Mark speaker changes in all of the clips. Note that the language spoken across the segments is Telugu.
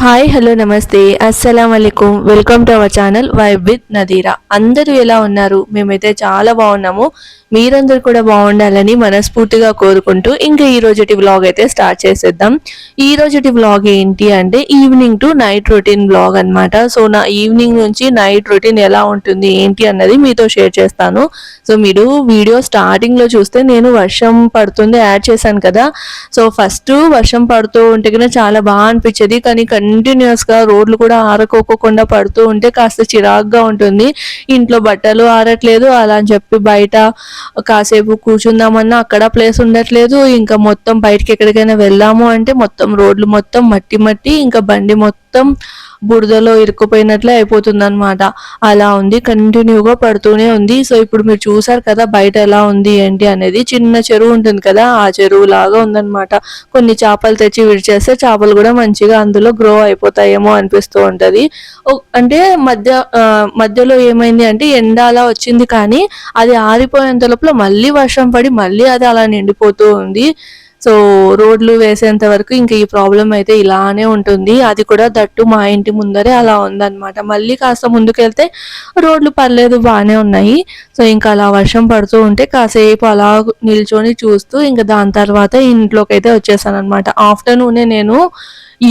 Speaker 1: హాయ్ హలో నమస్తే అస్సలం అయికం welcome to our channel vibe with Nadira. అందరూ ఎలా ఉన్నారు? మేమైతే చాలా బాగున్నాము. మీరందరూ కూడా బాగుండాలని మనస్ఫూర్తిగా కోరుకుంటూ ఇంకా ఈ రోజుటి వ్లాగ్ అయితే స్టార్ట్ చేసేద్దాం. ఈ రోజుటి వ్లాగ్ ఏంటి అంటే evening to night routine vlog అనమాట. సో నా ఈవినింగ్ నుంచి నైట్ రొటీన్ ఎలా ఉంటుంది ఏంటి అన్నది మీతో షేర్ చేస్తాను. సో మీరు వీడియో స్టార్టింగ్లో చూస్తే నేను వర్షం పడుతుంది యాడ్ చేశాను కదా. సో ఫస్ట్ వర్షం పడుతూ ఉంటే కన్నా చాలా బాగా అనిపించేది, కానీ కంటిన్యూస్గా రోడ్లు కూడా ఆరకోకుండా పడుతూ ఉంటే కాస్త చిరాగ్గా ఉంటుంది. ఇంట్లో బట్టలు ఆరట్లేదు, అలా అని చెప్పి బయట కాసేపు కూర్చుందామన్నా అక్కడ ప్లేస్ ఉండట్లేదు. ఇంకా మొత్తం బయటికి ఎక్కడికైనా వెళ్దాము అంటే మొత్తం రోడ్లు మొత్తం మట్టి మట్టి, ఇంకా బండి మొత్తం బురదలో ఇరుక్కుపోయినట్లే అయిపోతుంది అనమాట. అలా ఉంది, కంటిన్యూగా పడుతూనే ఉంది. సో ఇప్పుడు మీరు చూసారు కదా బయట ఎలా ఉంది ఏంటి అనేది. చిన్న చెరువు ఉంటుంది కదా, ఆ చెరువు లాగా ఉందన్నమాట. కొన్ని చేపలు తెచ్చి విడిచేస్తే చేపలు కూడా మంచిగా అందులో గ్రో అయిపోతాయేమో అనిపిస్తూ ఉంటది. అంటే మధ్యలో ఏమైంది అంటే ఎండ అలా వచ్చింది, కానీ అది ఆరిపోయేంత లోపల మళ్ళీ వర్షం పడి మళ్ళీ అది అలా నిండిపోతూ ఉంది. సో రోడ్లు వేసేంత వరకు ఇంకా ఈ ప్రాబ్లం అయితే ఇలానే ఉంటుంది. అది కూడా దట్టు మా ఇంటి ముందరే అలా ఉందన్నమాట. మళ్ళీ కాస్త ముందుకెళ్తే రోడ్లు పర్లేదు బాగానే ఉన్నాయి. సో ఇంకా అలా వర్షం పడుతూ ఉంటే కాసేపు అలా నిల్చొని చూస్తూ ఇంకా దాని తర్వాత ఇంట్లోకి అయితే వచ్చేసాను అనమాట. ఆఫ్టర్నూనే నేను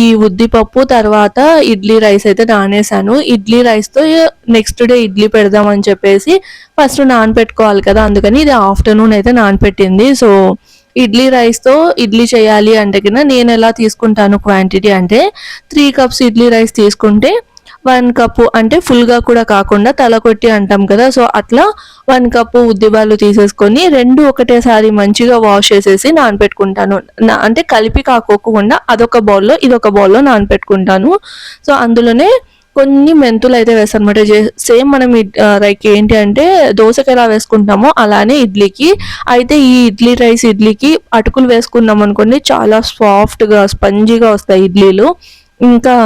Speaker 1: ఈ ఉద్దిపప్పు తర్వాత ఇడ్లీ రైస్ అయితే నానేసాను. ఇడ్లీ రైస్తో నెక్స్ట్ డే ఇడ్లీ పెడదామని చెప్పేసి ఫస్ట్ నానపెట్టుకోవాలి కదా, అందుకని ఇది ఆఫ్టర్నూన్ అయితే నానపెట్టింది. సో ఇడ్లీ రైస్తో ఇడ్లీ చేయాలి అంటే కన్నా నేను ఎలా తీసుకుంటాను క్వాంటిటీ అంటే 3 కప్స్ ఇడ్లీ రైస్ తీసుకుంటే 1 కప్పు అంటే ఫుల్గా కూడా కాకుండా తలకొట్టి అంటాం కదా, సో అట్లా 1 కప్పు ఉద్దిబాలు తీసేసుకొని రెండు ఒకటేసారి మంచిగా వాష్ చేసేసి నానపెట్టుకుంటాను. అంటే కలిపి కాకోకుండా అదొక బౌల్లో ఇదొక బౌల్లో నానపెట్టుకుంటాను. సో అందులోనే కొన్ని మెంతులు అయితే వేస్తాను అనమాట. సేమ్ మనం లైక్ ఏంటి అంటే దోశకి ఎలా వేసుకుంటామో అలానే ఇడ్లీకి. అయితే ఈ ఇడ్లీకి అటుకులు వేసుకున్నాం అనుకోండి చాలా సాఫ్ట్గా స్పంజీగా వస్తాయి ఇడ్లీలు. ఇంకా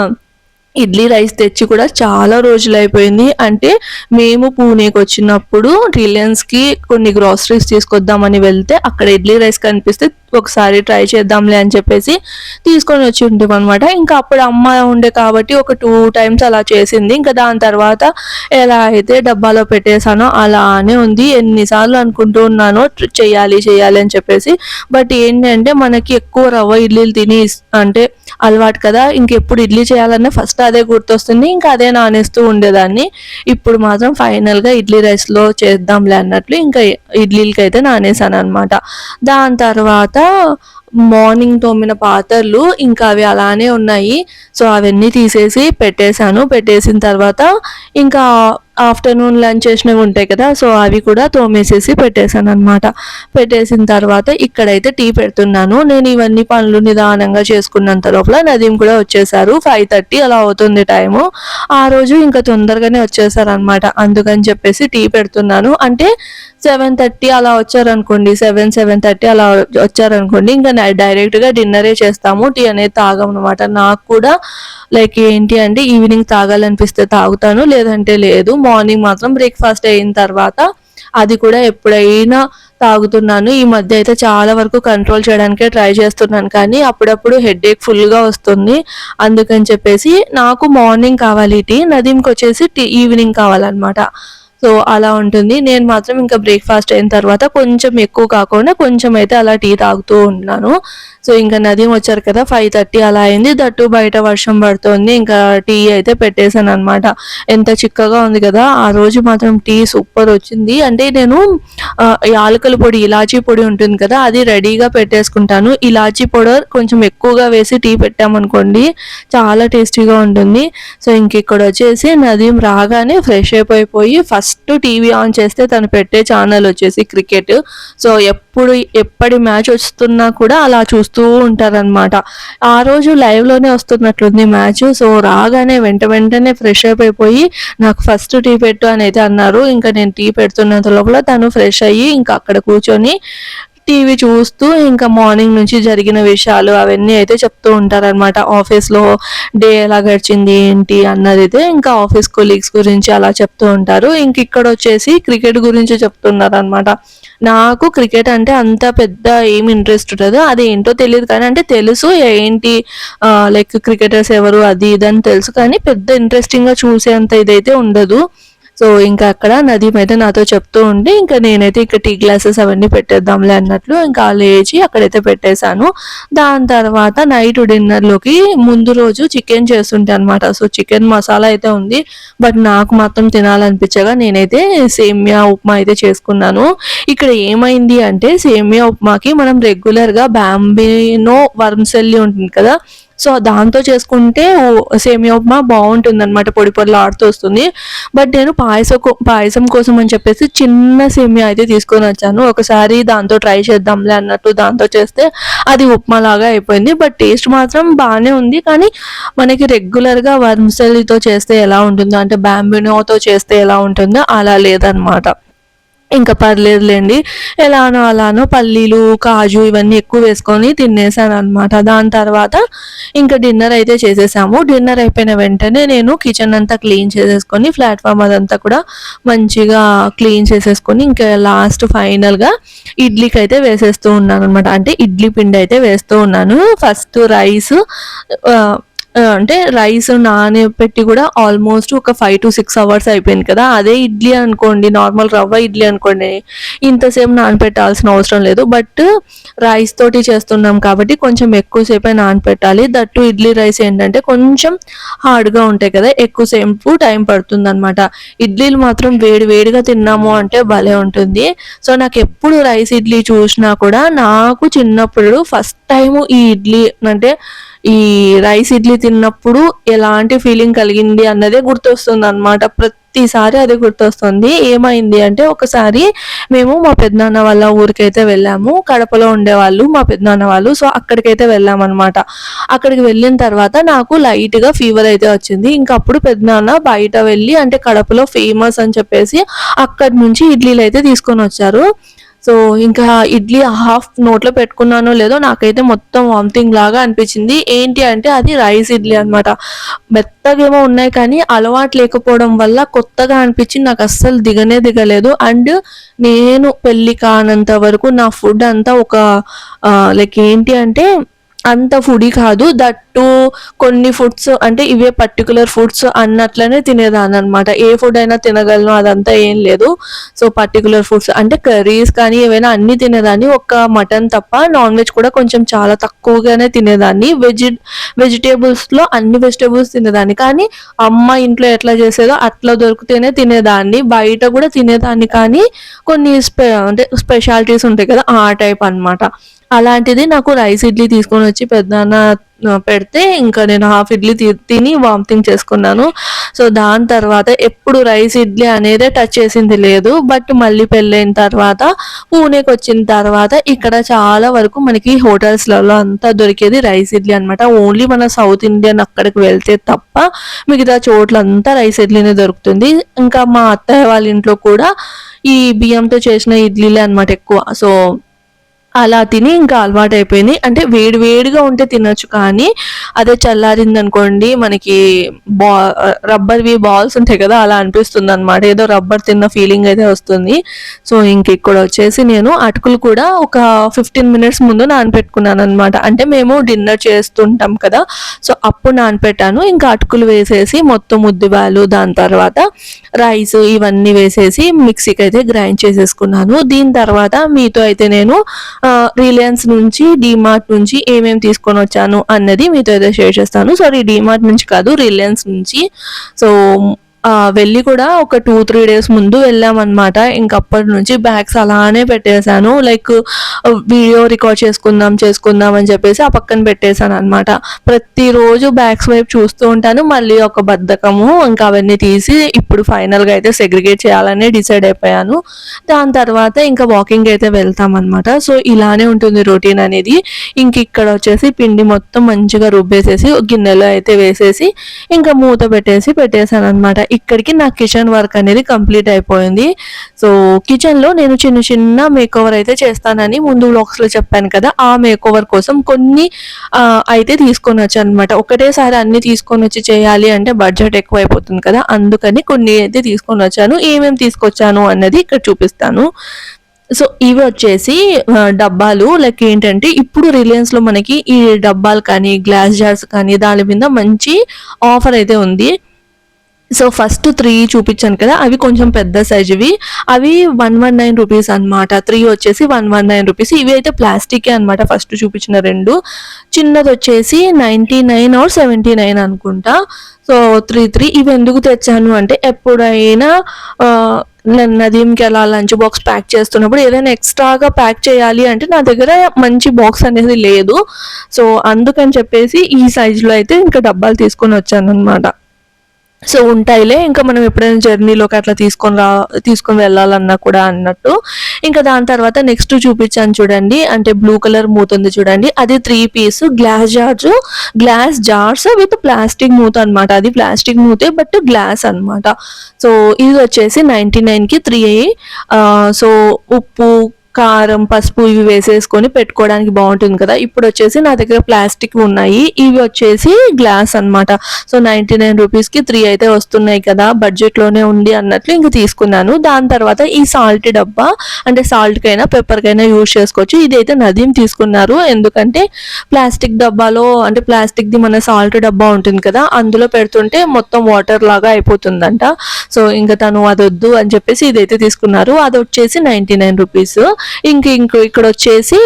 Speaker 1: ఇడ్లీ రైస్ తెచ్చి కూడా చాలా రోజులు అయిపోయింది. అంటే మేము పూణేకి వచ్చినప్పుడు రిలయన్స్కి కొన్ని గ్రాసరీస్ తీసుకొద్దామని వెళ్తే అక్కడ ఇడ్లీ రైస్ కనిపిస్తే ఒకసారి ట్రై చేద్దాంలే అని చెప్పేసి తీసుకొని వచ్చి ఉంటాం అనమాట. ఇంకా అప్పుడు అమ్మ ఉండే కాబట్టి ఒక 2 టైమ్స్ అలా చేసింది. ఇంకా దాని తర్వాత ఎలా అయితే డబ్బాలో పెట్టేశానో అలానే ఉంది. ఎన్నిసార్లు అనుకుంటూ ఉన్నానో చేయాలి అని చెప్పేసి. బట్ ఏంటంటే మనకి ఎక్కువ రవ్వ ఇడ్లీలు తిని అంటే అలవాటు కదా, ఇంకెప్పుడు ఇడ్లీ చేయాలన్నా ఫస్ట్ అదే గుర్తొస్తుంది, ఇంకా అదే నానేస్తూ ఉండేదాన్ని. ఇప్పుడు మాత్రం ఫైనల్గా ఇడ్లీ రైస్లో చేద్దాంలే అన్నట్లు ఇంకా ఇడ్లీలకి అయితే నానేసాను అనమాట. దాని తర్వాత మార్నింగ్ తోమిన పాత్రలు ఇంకా అవి అలానే ఉన్నాయి. సో అవన్నీ తీసేసి పెట్టేసిన తర్వాత ఇంకా ఆఫ్టర్నూన్ లంచ్ చేసినవి ఉంటాయి కదా, సో అవి కూడా తోమేసేసి పెట్టేశాను అనమాట. పెట్టేసిన తర్వాత ఇక్కడైతే టీ పెడుతున్నాను. నేను ఇవన్నీ పనులు నిదానంగా చేసుకున్నంత లోపల నదీం కూడా వచ్చేసారు. 5:30 అలా అవుతుంది టైము. ఆ రోజు ఇంకా తొందరగానే వచ్చేసారనమాట. అందుకని చెప్పేసి టీ పెడుతున్నాను. అంటే 7:30 అలా వచ్చారనుకోండి, 7:30 అలా వచ్చారనుకోండి, ఇంకా డైరెక్ట్గా డిన్నరే చేస్తాము. టీ అనేది తాగమన్నమాట. నాకు కూడా లైక్ ఏంటి అంటే ఈవినింగ్ తాగాలనిపిస్తే తాగుతాను, లేదంటే లేదు. మార్నింగ్ మాత్రం బ్రేక్ఫాస్ట్ అయిన తర్వాత అది కూడా ఎప్పుడైనా తాగుతున్నాను. ఈ మధ్య అయితే చాలా వరకు కంట్రోల్ చేయడానికే ట్రై చేస్తున్నాను, కానీ అప్పుడప్పుడు హెడేక్ ఫుల్గా వస్తుంది. అందుకని చెప్పేసి నాకు మార్నింగ్ కావాలి టీ, నదీంకి వచ్చేసి టీ ఈవినింగ్ కావాలన్నమాట. సో అలా ఉంటుంది. నేను మాత్రం ఇంకా బ్రేక్ఫాస్ట్ అయిన తర్వాత కొంచెం ఎక్కువ కాకుండా కొంచెం అయితే అలా టీ తాగుతూ ఉన్నాను. సో ఇంకా నదీం వచ్చారు కదా, 5:30 అలా అయింది. దట్టు బయట వర్షం పడుతుంది. ఇంకా టీ అయితే పెట్టేశాను అనమాట. ఎంత చిక్కగా ఉంది కదా, ఆ రోజు మాత్రం టీ సూపర్ వచ్చింది. అంటే నేను యాలకుల పొడి ఇలాచీ పొడి ఉంటుంది కదా, అది రెడీగా పెట్టేసుకుంటాను. ఇలాచీ పౌడర్ కొంచెం ఎక్కువగా వేసి టీ పెట్టామనుకోండి చాలా టేస్టీగా ఉంటుంది. సో ఇంక ఇక్కడ వచ్చేసి నదీం రాగానే ఫ్రెష్ అయిపోయి ఫస్ట్ టీవీ ఆన్ చేస్తే తను పెట్టే ఛానల్ వచ్చేసి క్రికెట్. సో ఎప్పటి మ్యాచ్ వస్తున్నా కూడా అలా చూస్తూ ఉంటారనమాట. ఆ రోజు లైవ్లోనే వస్తున్నట్లుంది మ్యాచ్. సో రాగానే వెంటనే ఫ్రెష్ అయిపోయి నాకు ఫస్ట్ టీ పెట్టు అని అయితే అన్నారు. ఇంకా నేను టీ పెడుతున్నంత లోపల తను ఫ్రెష్ అయ్యి ఇంకా అక్కడ కూర్చొని టీవీ చూస్తూ ఇంకా మార్నింగ్ నుంచి జరిగిన విషయాలు అవన్నీ అయితే చెప్తూ ఉంటారనమాట. ఆఫీస్లో డే ఎలా గడిచింది ఏంటి అన్నది అయితే ఇంకా ఆఫీస్ కొలీగ్స్ గురించి అలా చెప్తూ ఉంటారు. ఇంక ఇక్కడ వచ్చేసి క్రికెట్ గురించి చెప్తున్నారు అనమాట. నాకు క్రికెట్ అంటే అంత పెద్ద ఏమి ఇంట్రెస్ట్ ఉండదు, అది ఏంటో తెలియదు కానీ అంటే తెలుసు ఏంటి లైక్ క్రికెటర్స్ ఎవరు అది ఇదని తెలుసు కానీ పెద్ద ఇంట్రెస్టింగ్గా చూసేంత ఇదైతే ఉండదు. సో ఇంకా అక్కడ నదీమ్ అయితే నాతో చెప్తూ ఉంటే ఇంకా నేనైతే ఇక్కడ టీ గ్లాసెస్ అవన్నీ పెట్టేద్దాంలే అన్నట్లు ఇంకా లేచి అక్కడైతే పెట్టేశాను. దాని తర్వాత నైట్ డిన్నర్లోకి ముందు రోజు చికెన్ చేస్తుంటే అనమాట. సో చికెన్ మసాలా అయితే ఉంది, బట్ నాకు మాత్రం తినాలనిపించగా నేనైతే సేమియా ఉప్మా అయితే చేసుకున్నాను. ఇక్కడ ఏమైంది అంటే సేమియా ఉప్మాకి మనం రెగ్యులర్గా బ్యాంబినో వర్మ్సెల్లి ఉంటుంది కదా, సో దాంతో చేసుకుంటే సేమియా ఉప్మా బాగుంటుంది అనమాట, పొడి పొడిలా ఆడుతూ వస్తుంది. బట్ నేను పాయసం కోసం అని చెప్పేసి చిన్న సేమియా అయితే తీసుకొని వచ్చాను. ఒకసారి దాంతో ట్రై చేద్దాంలే అన్నట్టు దాంతో చేస్తే అది ఉప్మా లాగా అయిపోయింది. బట్ టేస్ట్ మాత్రం బాగానే ఉంది, కానీ మనకి రెగ్యులర్గా వర్మ్సెల్లితో చేస్తే ఎలా ఉంటుందో అంటే బ్యాంబినోతో చేస్తే ఎలా ఉంటుందో అలా లేదనమాట. ఇంకా పర్లేదులేండి, అలానో పల్లీలు కాజు ఇవన్నీ ఎక్కువ వేసుకొని తినేసాను అనమాట. దాని తర్వాత ఇంకా డిన్నర్ అయితే చేసేసాము. డిన్నర్ అయిపోయిన వెంటనే నేను కిచెన్ అంతా క్లీన్ చేసేసుకొని ప్లాట్ఫామ్ అదంతా కూడా మంచిగా క్లీన్ చేసేసుకొని ఇంకా లాస్ట్ ఫైనల్గా ఇడ్లీకి అయితే వేసేస్తూ ఉన్నాను అనమాట. అంటే ఇడ్లీ పిండి అయితే వేస్తూ ఉన్నాను. ఫస్ట్ రైస్ అంటే రైస్ నానబెట్టి కూడా ఆల్మోస్ట్ ఒక 5 to 6 hours అయిపోయింది కదా. అదే ఇడ్లీ అనుకోండి, నార్మల్ రవ్వ ఇడ్లీ అనుకోండి, ఇంతసేపు నానబెట్టాల్సిన అవసరం లేదు. బట్ రైస్ తోటి చేస్తున్నాం కాబట్టి కొంచెం ఎక్కువసేపే నానబెట్టాలి. దట్టు ఇడ్లీ రైస్ ఏంటంటే కొంచెం హార్డ్గా ఉంటాయి కదా, ఎక్కువసేపు టైం పడుతుంది అనమాట. ఇడ్లీలు మాత్రం వేడిగా తిన్నాము అంటే భలే ఉంటుంది. సో నాకు ఎప్పుడు రైస్ ఇడ్లీ చూసినా కూడా నాకు చిన్నప్పుడు ఫస్ట్ టైము ఈ ఇడ్లీ అంటే ఈ రైస్ ఇడ్లీ తిన్నప్పుడు ఎలాంటి ఫీలింగ్ కలిగింది అన్నదే గుర్తొస్తుంది అనమాట. ప్రతిసారి అదే గుర్తొస్తుంది. ఏమైంది అంటే ఒకసారి మేము మా పెద్దనాన్న వాళ్ళ ఊరికైతే వెళ్ళాము. కడపలో ఉండేవాళ్ళు మా పెద్దనాన్న వాళ్ళు. సో అక్కడికైతే వెళ్ళామన్నమాట. అక్కడికి వెళ్ళిన తర్వాత నాకు లైట్గా ఫీవర్ అయితే వచ్చింది. ఇంకా అప్పుడు పెద్దనాన్న బయట వెళ్ళి అంటే కడపలో ఫేమస్ అని చెప్పేసి అక్కడి నుంచి ఇడ్లీలు అయితే తీసుకొని వచ్చారు. సో ఇంకా ఇడ్లీ హాఫ్ నోట్లో పెట్టుకున్నానో లేదో నాకైతే మొత్తం వామిటింగ్ లాగా అనిపించింది. ఏంటి అంటే అది రైస్ ఇడ్లీ అనమాట. మెత్తగేమో ఉన్నాయి కానీ అలవాటు లేకపోవడం వల్ల కొత్తగా అనిపించి నాకు అస్సలు దిగలేదు. అండ్ నేను పెళ్ళి కానంత వరకు నా ఫుడ్ అంతా ఒక లైక్ ఏంటి అంటే అంత ఫుడీ కాదు. దట్టు కొన్ని ఫుడ్స్ అంటే ఇవే పర్టికులర్ ఫుడ్స్ అన్నట్లనే తినేదాన్ని అనమాట. ఏ ఫుడ్ అయినా తినగలను అదంతా ఏం లేదు. సో పర్టికులర్ ఫుడ్స్ అంటే కర్రీస్ కానీ ఏవైనా అన్నీ తినేదాన్ని, ఒక్క మటన్ తప్ప. నాన్ వెజ్ కూడా కొంచెం చాలా తక్కువగానే తినేదాన్ని. వెజిటేబుల్స్లో అన్ని వెజిటేబుల్స్ తినేదాన్ని, కానీ అమ్మ ఇంట్లో ఎట్లా చేసేదో అట్లా దొరికితేనే తినేదాన్ని. బయట కూడా తినేదాన్ని కానీ కొన్ని అంటే స్పెషాలిటీస్ ఉంటాయి కదా, ఆ టైప్ అనమాట. అలాంటిది నాకు రైస్ ఇడ్లీ తీసుకొని వచ్చి పెద్దనాన్న పెడితే ఇంకా నేను హాఫ్ ఇడ్లీ తిని వామిటింగ్ చేసుకున్నాను. సో దాని తర్వాత ఎప్పుడు రైస్ ఇడ్లీ అనేదే టచ్ చేసింది లేదు. బట్ మళ్ళీ పెళ్ళైన తర్వాత పూణేకి వచ్చిన తర్వాత ఇక్కడ చాలా వరకు మనకి హోటల్స్లలో అంతా దొరికేది రైస్ ఇడ్లీ అనమాట. ఓన్లీ మన సౌత్ ఇండియన్ అక్కడికి వెళ్తే తప్ప మిగతా చోట్లంతా రైస్ ఇడ్లీనే దొరుకుతుంది. ఇంకా మా అత్తయ్య వాళ్ళ ఇంట్లో కూడా ఈ బియ్యంతో చేసిన ఇడ్లీలే అనమాట ఎక్కువ. సో అలా తిని ఇంకా అలవాటు అయిపోయింది. అంటే వేడిగా ఉంటే తినొచ్చు, కానీ అదే చల్లారింది అనుకోండి మనకి రబ్బర్వి బాల్స్ ఉంటాయి కదా, అలా అనిపిస్తుంది అనమాట. ఏదో రబ్బర్ తిన్న ఫీలింగ్ అయితే వస్తుంది. సో ఇంక ఇక్కడ వచ్చేసి నేను అటుకులు కూడా ఒక 15 minutes ముందు నానపెట్టుకున్నాను అనమాట. అంటే మేము డిన్నర్ చేస్తుంటాం కదా, సో అప్పుడు నానపెట్టాను. ఇంకా అటుకులు వేసేసి మొత్తం ఉద్దిబాలు, దాని తర్వాత రైస్ ఇవన్నీ వేసేసి మిక్సీకి అయితే గ్రైండ్ చేసేసుకున్నాను. దీని తర్వాత మీతో అయితే నేను రిలయన్స్ నుంచి డిమార్ట్ నుంచి ఏమేమి తీసుకొని వచ్చాను అన్నది మీతో అయితే షేర్ చేస్తాను. సారీ, డిమార్ట్ నుంచి కాదు, రిలయన్స్ నుంచి. సో వెళ్ళి కూడా ఒక 2-3 days ముందు వెళ్ళామన్నమాట. ఇంకప్పటి నుంచి బ్యాగ్స్ అలానే పెట్టేశాను. లైక్ వీడియో రికార్డ్ చేసుకుందాం అని చెప్పేసి ఆ పక్కన పెట్టేశాను అనమాట. ప్రతిరోజు బ్యాగ్స్ వైపు చూస్తూ ఉంటాను, మళ్ళీ ఒక బద్ధకము. ఇంకా అవన్నీ తీసి ఇప్పుడు ఫైనల్గా అయితే సెగ్రిగేట్ చేయాలని డిసైడ్ అయిపోయాను. దాని తర్వాత ఇంకా వాకింగ్ అయితే వెళ్తామన్నమాట. సో ఇలానే ఉంటుంది రొటీన్ అనేది. ఇంక ఇక్కడ వచ్చేసి పిండి మొత్తం మంచిగా రుబ్బేసేసి గిన్నెలో అయితే వేసేసి ఇంకా మూత పెట్టేసాను అనమాట. ఇక్కడికి నా కిచెన్ వర్క్ అనేది కంప్లీట్ అయిపోయింది. సో కిచెన్లో నేను చిన్న చిన్న మేక్ ఓవర్ అయితే చేస్తానని ముందు వ్లాగ్స్లో చెప్పాను కదా, ఆ మేక్ ఓవర్ కోసం కొన్ని అయితే తీసుకొని వచ్చాను అనమాట. ఒకటేసారి అన్ని తీసుకొని వచ్చి చేయాలి అంటే బడ్జెట్ ఎక్కువ అయిపోతుంది కదా, అందుకని కొన్ని అయితే తీసుకొని వచ్చాను. ఏమేమి తీసుకొచ్చాను అన్నది ఇక్కడ చూపిస్తాను. సో ఇవి వచ్చేసి డబ్బాలు. లైక్ ఏంటంటే ఇప్పుడు రిలయన్స్లో మనకి ఈ డబ్బాలు కానీ గ్లాస్ జార్స్ కానీ దాని మీద మంచి ఆఫర్ అయితే ఉంది. సో ఫస్ట్ 3 చూపించాను కదా, అవి కొంచెం పెద్ద సైజువి, అవి 119 రూపీస్ అనమాట. 3 వచ్చేసి 119 రూపీస్. ఇవి అయితే ప్లాస్టికే అనమాట. ఫస్ట్ చూపించిన 2, చిన్నది వచ్చేసి 99 or 79 అనుకుంటా. సో 3 ఇవి ఎందుకు తెచ్చాను అంటే ఎప్పుడైనా నదీంకి అలా లంచ్ బాక్స్ ప్యాక్ చేస్తున్నప్పుడు ఏదైనా ఎక్స్ట్రాగా ప్యాక్ చేయాలి అంటే నా దగ్గర మంచి బాక్స్ అనేది లేదు. సో అందుకని చెప్పేసి ఈ సైజులో అయితే ఇంకా డబ్బాలు తీసుకొని వచ్చాను అనమాట. సో ఉంటాయిలే, ఇంకా మనం ఎప్పుడైనా జర్నీలోకి అట్లా తీసుకొని వెళ్ళాలన్నా కూడా అన్నట్టు. ఇంకా దాని తర్వాత నెక్స్ట్ చూపించాను చూడండి, అంటే బ్లూ కలర్ మూత ఉంది చూడండి, అది 3 piece glass jars with plastic మూత అనమాట. అది ప్లాస్టిక్ మూతే బట్ గ్లాస్ అనమాట. సో ఇది వచ్చేసి 99కి 3. సో ఉప్పు, కారం, పసుపు ఇవి వేసేసుకొని పెట్టుకోవడానికి బాగుంటుంది కదా. ఇప్పుడు వచ్చేసి నా దగ్గర ప్లాస్టిక్ ఉన్నాయి, ఇవి వచ్చేసి గ్లాస్ అనమాట. సో 99 రూపీస్కి 3 అయితే వస్తున్నాయి కదా, బడ్జెట్లోనే ఉంది అన్నట్లు ఇంక తీసుకున్నాను. దాని తర్వాత ఈ సాల్ట్ డబ్బా, అంటే సాల్ట్కైనా పెప్పర్కైనా యూజ్ చేసుకోవచ్చు. ఇదైతే నదీం తీసుకున్నారు, ఎందుకంటే ప్లాస్టిక్ డబ్బాలో అంటే ప్లాస్టిక్ది మన సాల్ట్ డబ్బా ఉంటుంది కదా, అందులో పెడుతుంటే మొత్తం వాటర్ లాగా అయిపోతుందంట. సో ఇంకా తను అది వద్దు అని చెప్పేసి ఇదైతే తీసుకున్నారు. అది వచ్చేసి 99 రూపీస్. ఇక్కడ వచ్చేసి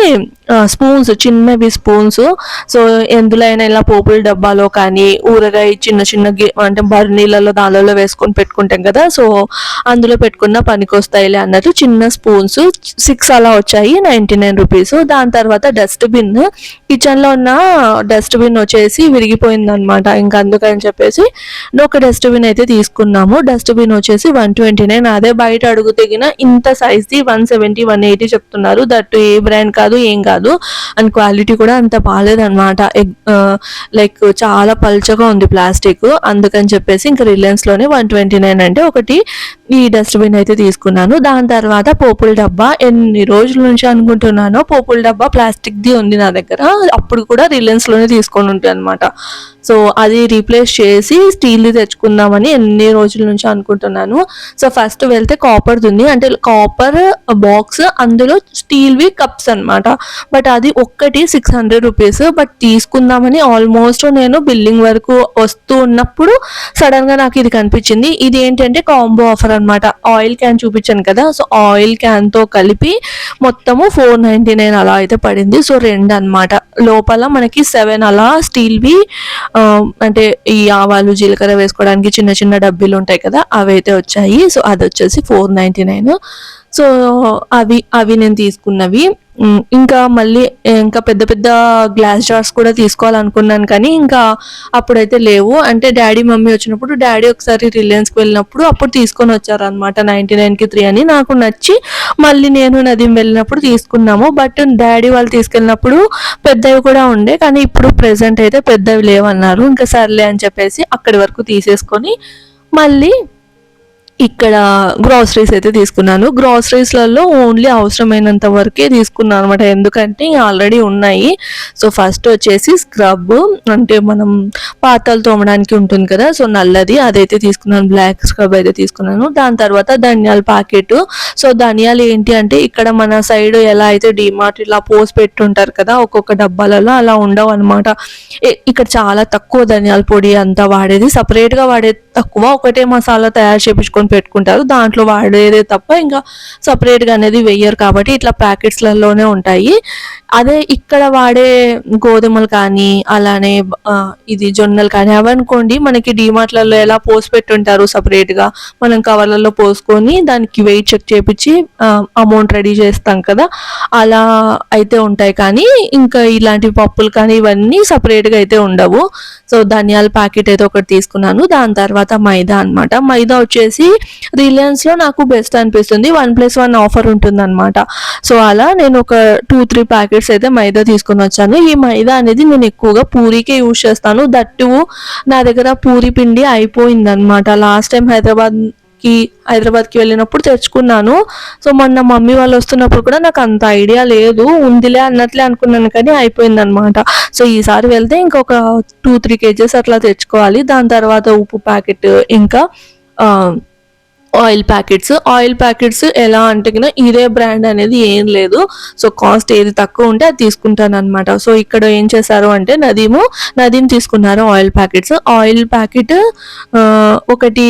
Speaker 1: స్పూన్స్, చిన్నవి స్పూన్స్. సో ఎందులో అయినా ఇలా పోపుల డబ్బాలో కానీ ఊరగాయ చిన్న అంటే బర్నీలలో దానిలో వేసుకొని పెట్టుకుంటాం కదా, సో అందులో పెట్టుకున్న పనికి వస్తాయిలే అన్నట్టు చిన్న స్పూన్స్ 6 అలా వచ్చాయి, 99 రూపీస్. దాని తర్వాత డస్ట్బిన్, కిచెన్లో ఉన్న డస్ట్బిన్ వచ్చేసి విరిగిపోయింది అనమాట. ఇంకా అందుకని చెప్పేసి ఒక డస్ట్బిన్ అయితే తీసుకున్నాము. డస్ట్బిన్ వచ్చేసి 129. అదే బయట అడుగు తెగిన ఇంత సైజ్ది 170, 180 చెప్తున్నారు. దట్టు ఏ బ్రాండ్ కాదు, ఏం కాదు, అండ్ క్వాలిటీ కూడా అంత బాగాలేదన్నమాట. లైక్ చాలా పల్చగా ఉంది ప్లాస్టిక్. అందుకని చెప్పేసి ఇంకా రిలయన్స్లోనే 129 అంటే ఒకటి ఈ డస్ట్బిన్ అయితే తీసుకున్నాను. దాని తర్వాత పోపుల డబ్బా, ఎన్ని రోజుల నుంచి అనుకుంటున్నానో పోపుల డబ్బా ప్లాస్టిక్ది ఉంది నా దగ్గర, అప్పుడు కూడా రిలయన్స్లోనే తీసుకొని ఉంటాను అనమాట. సో అది రీప్లేస్ చేసి స్టీల్ది తెచ్చుకుందామని ఎన్ని రోజుల నుంచి అనుకుంటున్నాను. సో ఫస్ట్ వెళ్తే కాపర్ది ఉంది, అంటే కాపర్ బాక్స్, అందులో స్టీల్వి కప్స్ అనమాట. బట్ అది ఒక్కటి 600 రూపీస్. బట్ తీసుకుందామని ఆల్మోస్ట్ నేను బిల్లింగ్ వరకు వస్తూ ఉన్నప్పుడు సడన్గా నాకు ఇది కనిపించింది. ఇది ఏంటంటే కాంబో ఆఫర్ అనమాట. ఆయిల్ క్యాన్ చూపించాను కదా, సో ఆయిల్ క్యాన్తో కలిపి మొత్తము 499 అలా అయితే పడింది. సో 2 అనమాట. లోపల మనకి 7 అలా స్టీల్వి అంటే ఈ ఆవాలు జీలకర్ర వేసుకోవడానికి చిన్న చిన్న డబ్బీలు ఉంటాయి కదా, అవి అయితే వచ్చాయి. సో అది వచ్చేసి 499. సో అవి నేను తీసుకున్నవి. ఇంకా మళ్ళీ ఇంకా పెద్ద పెద్ద గ్లాస్ జార్స్ కూడా తీసుకోవాలనుకున్నాను, కానీ ఇంకా అప్పుడైతే లేవు. అంటే డాడీ మమ్మీ వచ్చినప్పుడు, డాడీ ఒకసారి రిలయన్స్కి వెళ్ళినప్పుడు అప్పుడు తీసుకొని వచ్చారనమాట 99కి 3 అని. నాకు నచ్చి మళ్ళీ నేను నదీం వెళ్ళినప్పుడు తీసుకున్నాము. బట్ డాడీ వాళ్ళు తీసుకెళ్ళినప్పుడు పెద్దవి కూడా ఉండే, కానీ ఇప్పుడు ప్రెజెంట్ అయితే పెద్దవి లేవన్నారు. ఇంకా సర్లే అని చెప్పేసి అక్కడి వరకు తీసేసుకొని మళ్ళీ ఇక్కడ గ్రాసరీస్ అయితే తీసుకున్నాను. గ్రాసరీస్లలో ఓన్లీ అవసరమైనంత వరకే తీసుకున్నాను అనమాట, ఎందుకంటే ఆల్రెడీ ఉన్నాయి. సో ఫస్ట్ వచ్చేసి స్క్రబ్, అంటే మనం పాత్రలు తోమడానికి ఉంటుంది కదా, సో నల్లది అదైతే తీసుకున్నాను, బ్లాక్ స్క్రబ్ అయితే తీసుకున్నాను. దాని తర్వాత ధనియాల ప్యాకెట్. సో ధనియాలు ఏంటి అంటే ఇక్కడ మన సైడ్ ఎలా అయితే డిమార్ట్ ఇలా పోసి పెట్టుంటారు కదా ఒక్కొక్క డబ్బాలలో, అలా ఉండవు అనమాట. ఇక్కడ చాలా తక్కువ ధనియాల పొడి అంతా వాడేది, సపరేట్గా వాడేది తక్కువ. ఒకటే మసాలా తయారు చేయించుకొని పెట్టుకుంటారు, దాంట్లో వాడేదే తప్ప ఇంకా సపరేట్గా అనేది వెయ్యరు, కాబట్టి ఇట్లా ప్యాకెట్స్లలోనే ఉంటాయి. అదే ఇక్కడ వాడే గోధుమలు కానీ అలానే ఇది జొన్నలు కానీ అవనుకోండి మనకి డిమార్ట్లలో ఎలా పోసి పెట్టుంటారు సపరేట్గా, మనం కవర్లలో పోసుకొని దానికి వెయిట్ చెక్ చేయించి అమౌంట్ రెడీ చేస్తాం కదా, అలా అయితే ఉంటాయి. కానీ ఇంకా ఇలాంటి పప్పులు కానీ ఇవన్నీ సపరేట్గా అయితే ఉండవు. సో ధనియాల ప్యాకెట్ అయితే ఒకటి తీసుకున్నాను. దాని తర్వాత మైదా అనమాట. మైదా వచ్చేసి రిలయన్స్లో నాకు బెస్ట్ అనిపిస్తుంది, 1+1 ఆఫర్ ఉంటుంది అనమాట. సో అలా నేను ఒక 2-3 ప్యాకెట్స్ ప్యాకెట్స్ అయితే మైదా తీసుకొని వచ్చాను. ఈ మైదా అనేది నేను ఎక్కువగా పూరీకే యూజ్ చేస్తాను. దట్టు నా దగ్గర పూరీ పిండి అయిపోయిందనమాట. లాస్ట్ టైం హైదరాబాద్కి వెళ్ళినప్పుడు తెచ్చుకున్నాను. సో మొన్న మమ్మీ వాళ్ళు వస్తున్నప్పుడు కూడా నాకు అంత ఐడియా లేదు, ఉందిలే అన్నట్లే అనుకున్నాను కానీ అయిపోయిందనమాట. సో ఈసారి వెళ్తే ఇంకొక 2-3 kgs అట్లా తెచ్చుకోవాలి. దాని తర్వాత ఉప్పు ప్యాకెట్, ఇంకా ఆయిల్ ప్యాకెట్స్ ఎలా అంటే కన్నా ఇదే బ్రాండ్ అనేది ఏం లేదు. సో కాస్ట్ ఏది తక్కువ ఉంటే అది తీసుకుంటాను అనమాట. సో ఇక్కడ ఏం చేశారు అంటే నదీం తీసుకున్నారు ఆయిల్ ప్యాకెట్. ఒకటి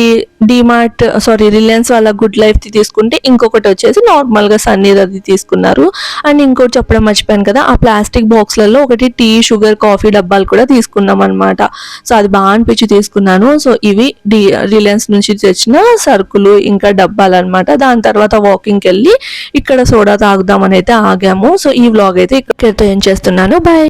Speaker 1: రిలయన్స్ వాళ్ళ గుడ్ లైఫ్ తీసుకుంటే, ఇంకొకటి వచ్చేసి నార్మల్గా సన్నీర్ అది తీసుకున్నారు. అండ్ ఇంకోటి చెప్పడం మర్చిపోయాను కదా, ఆ ప్లాస్టిక్ బాక్స్లలో ఒకటి టీ, షుగర్, కాఫీ డబ్బాలు కూడా తీసుకున్నాం అనమాట. సో అది బాగా అనిపించి తీసుకున్నాను. సో ఇవి రిలయన్స్ నుంచి తెచ్చిన సరుకులు, ఇంకా డబ్బాలు అనమాట. దాని తర్వాత వాకింగ్కి వెళ్ళి ఇక్కడ సోడా తాగుదామని అయితే ఆగాము. సో ఈ వ్లాగ్ అయితే ఇక్కడ ఎండ్ చేస్తున్నాను. బాయ్.